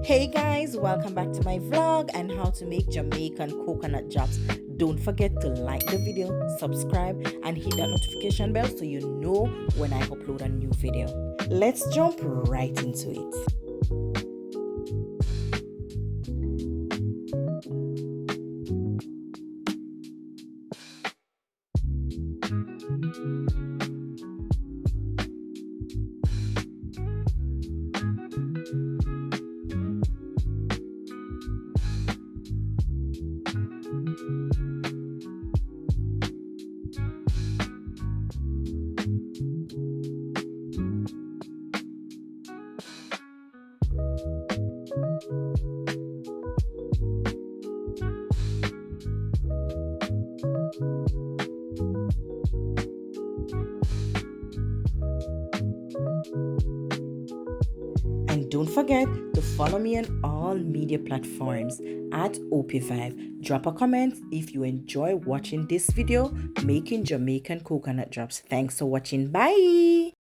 Hey guys, welcome back to my vlog and how to make Jamaican coconut drops. Don't forget to like the video, subscribe and hit that notification bell so you know when I upload a new video. Let's jump right into it. And don't forget to follow me on all media platforms at OPVibe. Drop a comment if you enjoy watching this video making Jamaican coconut drops. Thanks for watching. Bye.